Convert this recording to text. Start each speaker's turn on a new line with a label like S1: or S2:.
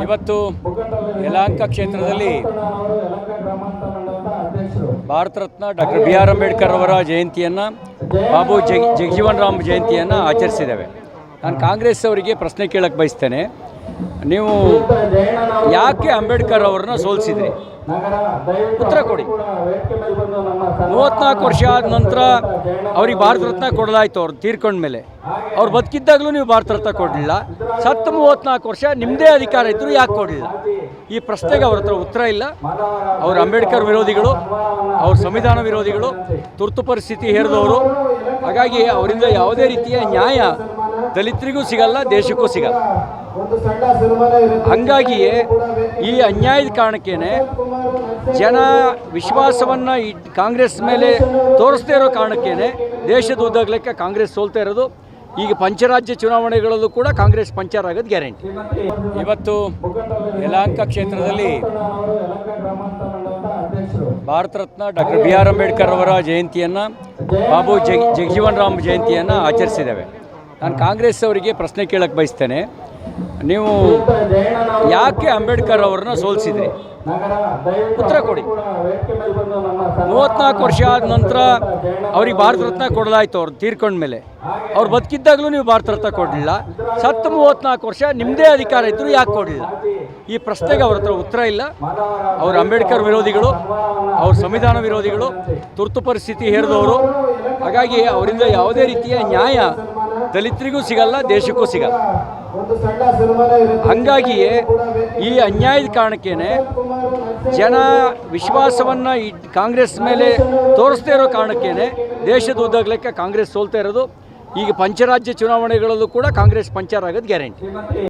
S1: ಇವತ್ತು ಯಲಹಂಕ ಕ್ಷೇತ್ರದಲ್ಲಿ Bharat Ratna doctor B R Ambedkar ಅವರ ಜಯಂತಿಯನ್ನು ಬಾಬು ಜಗಜೀವನ್ ರಾಮ್ ಜಯಂತಿಯನ್ನು ಆಚರಿಸಿದ್ದೇವೆ. ನಾನು ಕಾಂಗ್ರೆಸ್ ಅವರಿಗೆ ಪ್ರಶ್ನೆ ಕೇಳಕ್ಕೆ ಬಯಸ್ತೇನೆ, ನೀವು ಯಾಕೆ ಅಂಬೇಡ್ಕರ್ ಅವರನ್ನ ಸೋಲಿಸಿದ್ರಿ? ಉತ್ತರ ಕೊಡಿ. 34 ವರ್ಷ ಆದ ನಂತರ ಅವ್ರಿಗೆ ಭಾರತ ರತ್ನ ಕೊಡಲಾಯಿತು. ಅವ್ರು ತೀರ್ಕೊಂಡ್ಮೇಲೆ ಅವ್ರು ಬದುಕಿದ್ದಾಗಲೂ ನೀವು ಭಾರತ ರತ್ನ ಕೊಡಲಿಲ್ಲ. ಸತ್ತು 34 ವರ್ಷ ನಿಮ್ಮದೇ ಅಧಿಕಾರ ಇದ್ದರೂ ಯಾಕೆ ಕೊಡಲಿಲ್ಲ? ಈ ಪ್ರಶ್ನೆಗೆ ಅವ್ರ ಹತ್ರ ಉತ್ತರ ಇಲ್ಲ. ಅವರು ಅಂಬೇಡ್ಕರ್ ವಿರೋಧಿಗಳು, ಅವ್ರ ಸಂವಿಧಾನ ವಿರೋಧಿಗಳು, ತುರ್ತು ಪರಿಸ್ಥಿತಿ ಹೇರಿದವರು. ಹಾಗಾಗಿ ಅವರಿಂದ ಯಾವುದೇ ರೀತಿಯ ನ್ಯಾಯ ದಲಿತರಿಗೂ ಸಿಗಲ್ಲ, ದೇಶಕ್ಕೂ ಸಿಗಲ್ಲ. ಹಂಗಾಗಿಯೇ ಈ ಅನ್ಯಾಯದ ಕಾರಣಕ್ಕೇನೆ ಜನ ವಿಶ್ವಾಸವನ್ನು ಕಾಂಗ್ರೆಸ್ ಮೇಲೆ ತೋರಿಸ್ದೇ ಇರೋ ಕಾರಣಕ್ಕೇನೆ ದೇಶದ ಉದ್ದಾಗಲಿಕ್ಕೆ ಕಾಂಗ್ರೆಸ್ ಸೋಲ್ತಾ ಇರೋದು. ಈಗ ಪಂಚರಾಜ್ಯ ಚುನಾವಣೆಗಳಲ್ಲೂ ಕೂಡ ಕಾಂಗ್ರೆಸ್ ಪಂಚರ್ ಆಗೋದು ಗ್ಯಾರಂಟಿ. ಇವತ್ತು ಯಲಹಂಕ ಕ್ಷೇತ್ರದಲ್ಲಿ Bharat Ratna doctor B R Ambedkar ಅವರ ಜಯಂತಿಯನ್ನು ಬಾಬು ಜಗಜೀವನ್ ರಾಮ್ ಜಯಂತಿಯನ್ನು ಆಚರಿಸಿದ್ದೇವೆ. ನಾನು ಕಾಂಗ್ರೆಸ್ ಅವರಿಗೆ ಪ್ರಶ್ನೆ ಕೇಳಕ್ಕೆ ಬಯಸ್ತೇನೆ, ನೀವು ಯಾಕೆ ಅಂಬೇಡ್ಕರ್ ಅವರನ್ನ ಸೋಲಿಸಿದ್ರಿ? ಉತ್ತರ ಕೊಡಿ. 34 ವರ್ಷ ಆದ ನಂತರ ಅವ್ರಿಗೆ ಭಾರತ ರತ್ನ ಕೊಡಲಾಯಿತು. ಅವ್ರು ತೀರ್ಕೊಂಡ್ಮೇಲೆ ಅವ್ರು ಬದುಕಿದ್ದಾಗಲೂ ನೀವು ಭಾರತ ರತ್ನ ಕೊಡಲಿಲ್ಲ. ಸತ್ತು 34 ವರ್ಷ ನಿಮ್ಮದೇ ಅಧಿಕಾರ ಇದ್ದರೂ ಯಾಕೆ ಕೊಡಲಿಲ್ಲ? ಈ ಪ್ರಶ್ನೆಗೆ ಅವ್ರ ಹತ್ರ ಉತ್ತರ ಇಲ್ಲ. ಅವರು ಅಂಬೇಡ್ಕರ್ ವಿರೋಧಿಗಳು, ಅವ್ರ ಸಂವಿಧಾನ ವಿರೋಧಿಗಳು, ತುರ್ತು ಪರಿಸ್ಥಿತಿ ಹೇರಿದವರು. ಹಾಗಾಗಿ ಅವರಿಂದ ಯಾವುದೇ ರೀತಿಯ ನ್ಯಾಯ ದಲಿತರಿಗೂ ಸಿಗಲ್ಲ, ದೇಶಕ್ಕೂ ಸಿಗಲ್ಲ. ಹಂಗಾಗಿಯೇ ಈ ಅನ್ಯಾಯದ ಕಾರಣಕ್ಕೇನೆ ಜನ ವಿಶ್ವಾಸವನ್ನು ಕಾಂಗ್ರೆಸ್ ಮೇಲೆ ತೋರಿಸ್ದೇ ಇರೋ ಕಾರಣಕ್ಕೇನೆ ದೇಶದ ಉದ್ದಾಗಲಿಕ್ಕೆ ಕಾಂಗ್ರೆಸ್ ಸೋಲ್ತಾ ಇರೋದು. ಈಗ ಪಂಚರಾಜ್ಯ ಚುನಾವಣೆಗಳಲ್ಲೂ ಕೂಡ ಕಾಂಗ್ರೆಸ್ ಪಂಚರ್ ಆಗೋದು ಗ್ಯಾರಂಟಿ.